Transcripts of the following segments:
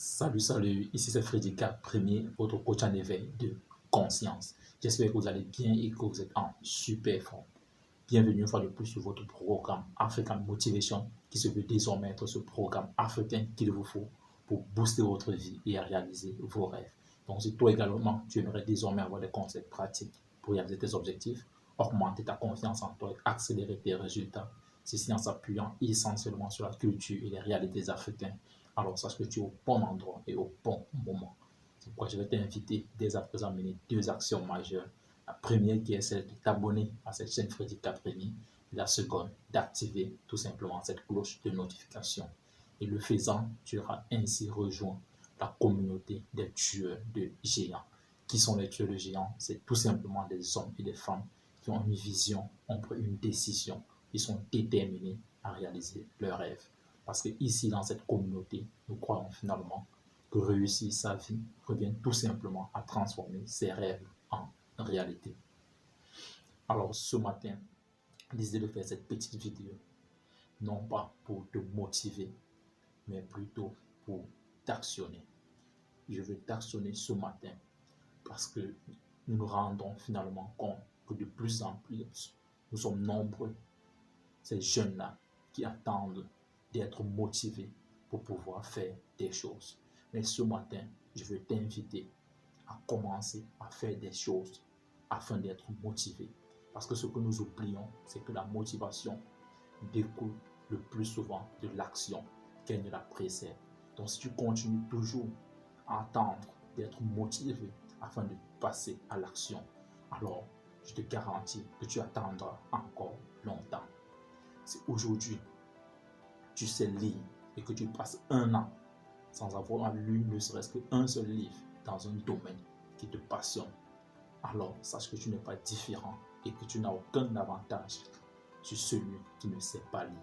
Salut, ici c'est Freddy K, premier, votre coach en éveil de conscience. J'espère que vous allez bien et que vous êtes en super forme. Bienvenue une fois de plus sur votre programme African Motivation qui se veut désormais être ce programme africain qu'il vous faut pour booster votre vie et réaliser vos rêves. Donc si toi également, tu aimerais désormais avoir des conseils pratiques pour réaliser tes objectifs, augmenter ta confiance en toi et accélérer tes résultats, ceci en s'appuyant essentiellement sur la culture et les réalités africaines, alors sache que tu es au bon endroit et au bon moment. C'est pourquoi je vais t'inviter dès à présent à mener deux actions majeures. La première qui est celle de t'abonner à cette chaîne Freddy Caprini et la seconde d'activer tout simplement cette cloche de notification. Et le faisant, tu auras ainsi rejoint la communauté des tueurs de géants. Qui sont les tueurs de géants? C'est tout simplement des hommes et des femmes qui ont une vision, ont pris une décision, ils sont déterminés à réaliser leurs rêves. Parce que ici, dans cette communauté, nous croyons finalement que réussir sa vie revient tout simplement à transformer ses rêves en réalité. Alors ce matin, l'idée de faire cette petite vidéo, non pas pour te motiver, mais plutôt pour t'actionner. Je veux t'actionner ce matin parce que nous nous rendons finalement compte que de plus en plus, nous sommes nombreux, ces jeunes-là, qui attendent d'être motivés pour pouvoir faire des choses. Mais ce matin, je veux t'inviter à commencer à faire des choses afin d'être motivé. Parce que ce que nous oublions, c'est que la motivation découle le plus souvent de l'action qu'elle ne la précède. Donc si tu continues toujours à attendre d'être motivé afin de passer à l'action, alors je te garantis que tu attendras encore longtemps. Si aujourd'hui tu sais lire et que tu passes un an sans avoir lu ne serait-ce qu'un seul livre dans un domaine qui te passionne, alors sache que tu n'es pas différent et que tu n'as aucun avantage sur celui qui ne sait pas lire.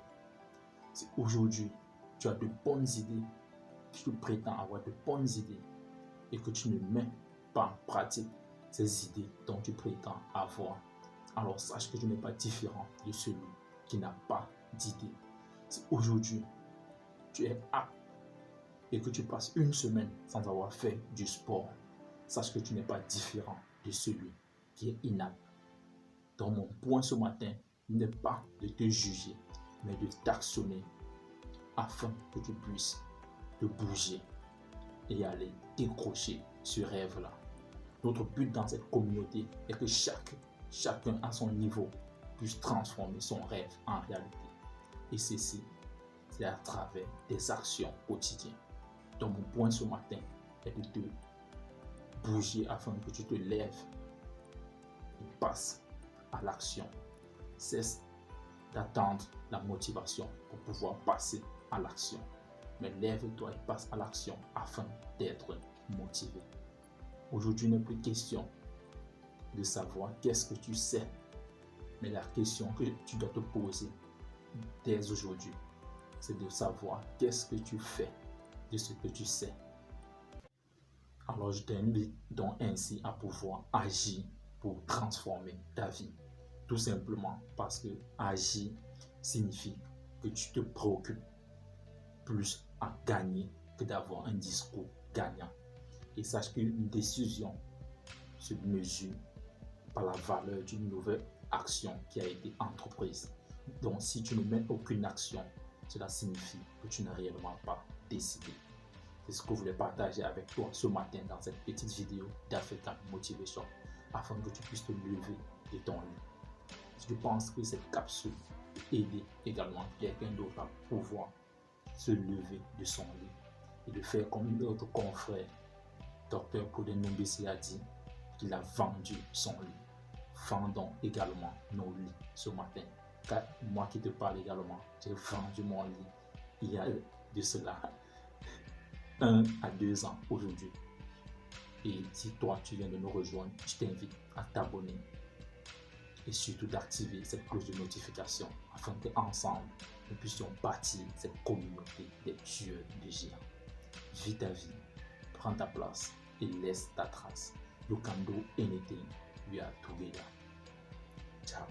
Si aujourd'hui tu as de bonnes idées, tu prétends avoir de bonnes idées et que tu ne mets pas en pratique ces idées dont tu prétends avoir, alors sache que tu n'es pas différent de celui qui n'a pas d'idées. Si aujourd'hui tu es apte et que tu passes une semaine sans avoir fait du sport, sache que tu n'es pas différent de celui qui est inapte. Donc mon point ce matin n'est pas de te juger, mais de t'actionner afin que tu puisses te bouger et aller décrocher ce rêve-là. Notre but dans cette communauté est que chacun à son niveau puisse transformer son rêve en réalité. Et ceci, c'est à travers des actions quotidiennes. Donc mon point ce matin est de te bouger afin que tu te lèves et passes à l'action. Cesse d'attendre la motivation pour pouvoir passer à l'action. Mais lève-toi et passe à l'action afin d'être motivé. Aujourd'hui, il n'est plus question de savoir qu'est-ce que tu sais, mais la question que tu dois te poser dès aujourd'hui, c'est de savoir qu'est-ce que tu fais de ce que tu sais. Alors je t'invite donc ainsi à pouvoir agir pour transformer ta vie. Tout simplement parce que agir signifie que tu te préoccupes plus à gagner que d'avoir un discours gagnant. Et sache qu'une décision se mesure par la valeur d'une nouvelle action qui a été entreprise. Donc si tu ne mets aucune action, cela signifie que tu n'as réellement pas décidé. C'est ce que je voulais partager avec toi ce matin dans cette petite vidéo d'African Motivation afin que tu puisses te lever de ton lit. Si tu penses que cette capsule peut aider également quelqu'un d'autre à pouvoir se lever de son lit et de faire comme notre confrère, Dr Claude Ndombesi a dit qu'il a vendu son lit. Vendons également nos lits ce matin. Car moi qui te parle également, j'ai vendu mon lit il y a de cela 1 à 2 ans aujourd'hui. Et si toi tu viens de nous rejoindre, je t'invite à t'abonner et surtout d'activer cette cloche de notification afin qu'ensemble nous puissions bâtir cette communauté des tueurs de géants. Vis ta vie, prends ta place et laisse ta trace. You can do anything, we are together. Ciao.